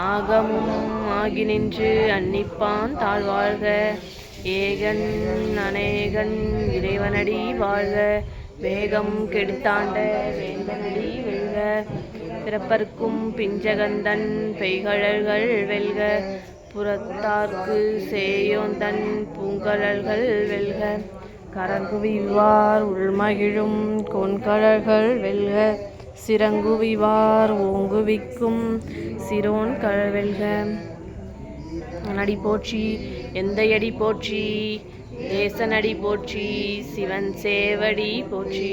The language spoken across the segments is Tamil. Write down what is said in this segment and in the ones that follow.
ஆகமும் ஆகி நின்று அன்னிப்பான் தாழ்வாழ்க. ஏகன் அநேகன் இறைவனடி வாழ்க. வேகம் கெடுத்தாண்ட வேந்தனடி வெல்க. பிறப்பர்க்கும் பிஞ்சகந்தன் பெய்கழல்கள் வெல்க. புறத்தார்க்கு சேயோந்தன் பூங்கழல்கள் வெல்க. கரங்குவிவார் உள்மகிழும் கோன்கழல்கள் வெல்க. சிறங்குவிவார் ஓங்குவிக்கும் சிரோன் கழல் வெல்க. நடி போற்றி எந்தையடி போற்றி. தேசனடி போற்றி. சிவன் சேவடி போற்றி.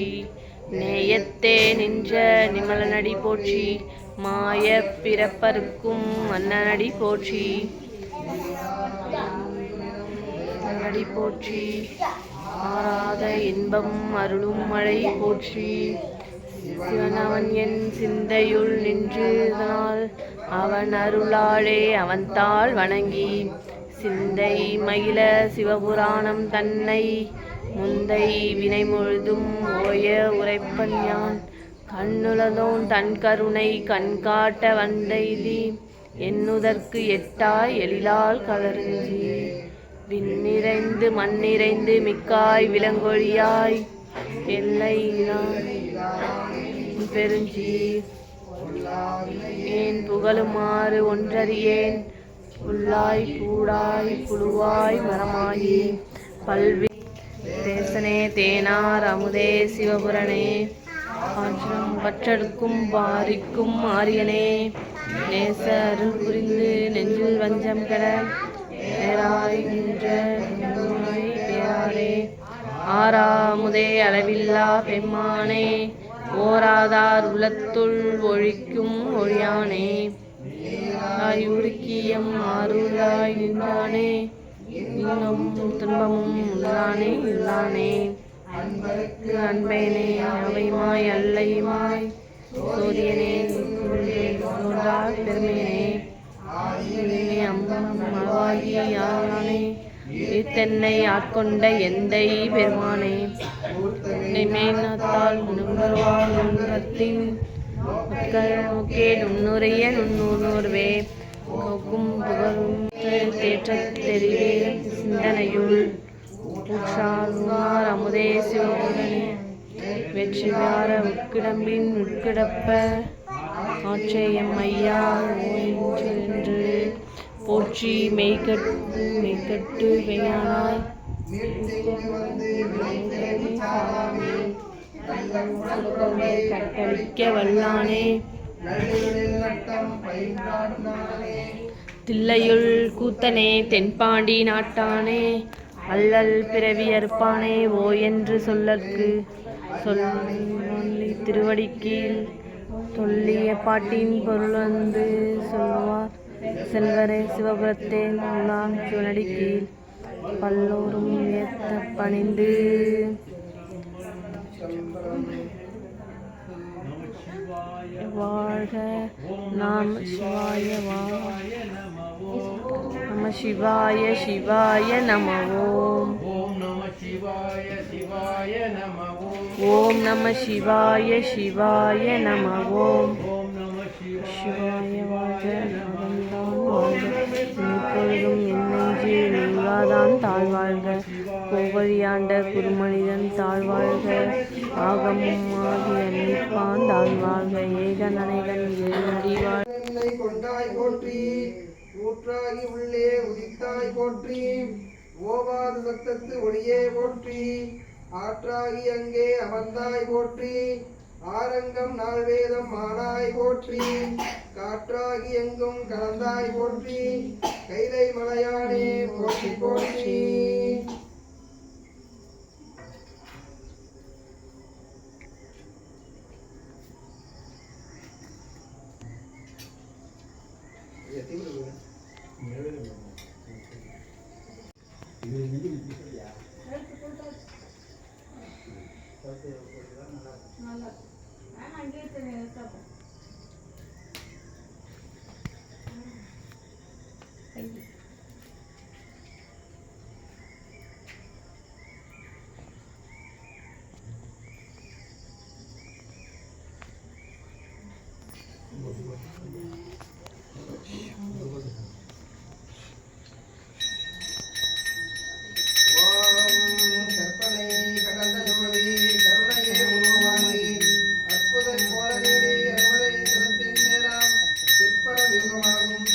நேயத்தே நின்ற நிமலனடி போற்றி. மாய பிறப்பர்க்கும் மன்னனடி போற்றி. நடி போற்றி. ஆராத இன்பம் அருளும் மழை போற்றி. சிவனவன் என் சிந்தையுள் நின்றதனால் அவன் அருளாலே அவன்தாள் வணங்கி சிந்தை மகிழ சிவபுராணம் தன்னை முந்தை வினை முழுதும் ஓய உரைப்பன் யான். கண்ணுளதோன் தன் கருணை கண்காட்ட வந்தெய்தி எண்ணுதற்கு எட்டாய் எழிலால் கலருஞ்சி. விண்ணிறைந்து மண்ணிறைந்து மிக்காய் விலங்கொழியாய் எல்லை பெருஞ்சி. ஏன் புகழுமாறு ஒன்றறியேன் புல்லாய் பூடாய் புழுவாய் மரமாகி பல்வி தேசனே தேனார் அமுதே சிவபுரனே. ஆற்றம் பற்றெடுக்கும் பாரிக்கும் ஆரியனே. நேச அருள் புரிந்து நெஞ்சில் வஞ்சம் கெட பேராய் நின்ற பேராரே. ஆறாமுதே அளவில்லா பெம்மானே. ஓராதார் உள்ளத்துள் ஒழிக்கும் ஒழியானே. உருக்கியம் ஆருளாய் நின்றானே. இன்னும் துன்பமும் உள்ளானே இல்லானே. அன்பேனே அவைமாய் அல்லைமாய் சோதியனே தோன்றார் பெருமையனே. அம்பம் அளவாகி யாரானே. தென்னை ஆட்கொண்ட எந்தை பெருமானே. மேனத்தால் நுண்ணுருவான் நுண்ணுரத்தின் நுண்ணுரைய நுண்ணுணர்வே. கொக்கும் புகழும் தேற்றத் தெரிவே சிந்தனையுள் உற்றார் அமுதே சிவபுரனே. வெற்றிவார உட்கிடம்பின் உட்கிடப்ப ஆற்றேயம் ஐயா என்று போற்றி. மெய்கட்டு வெய்யானாய் கட்டளிக்க வல்லானே. தில்லையுள் கூத்தனே தென்பாண்டி நாட்டானே. அல்லல் பிறவி அறுப்பானே ஓ என்று சொல்லற்கு சொல்லி திருவடிக்கீழ் சொல்லிய பாட்டின் பொருளந்து சொல்லுவார் செல்வரே. சிவபுரத்தே உள்ளான் சிவனடி கீழ் பல்லோரும் ஏத்த பணிந்து வாழ்க. நாம சிவாய நம சிவாய சிவாய நம ஓம். ஓம் நம சிவாய சிவாய நம ஓம். சிவாய வாழ்க. நாதன்தான் வாழ்க. எப்பொழுதும் என் நெஞ்சில் நீங்காதான் தாழ்வாழ்க. கோவழியாண்ட குருமனிதன் தாழ்வாழ்க. ஆகமும் ஆகி அன்னிப்பான் தாழ்வாழ்க. ஏகன் அநேகன் இறைவனடி வாழ்க. கொண்டாய் போற்றி. ஊற்றாகி உள்ளே உதித்தாய் போற்றி. ஓவாது சத்தத்து ஒளியே போற்றி. ஆற்றாகி அங்கே அமர்ந்தாய் போற்றி. ஆரங்கம் நால்வேதம் ஆனாய் போற்றி. காற்றாகி எங்கும் கலந்தாய் போற்றி. கைலை மலையானே போற்றி போற்றி. செல்வமாகவும்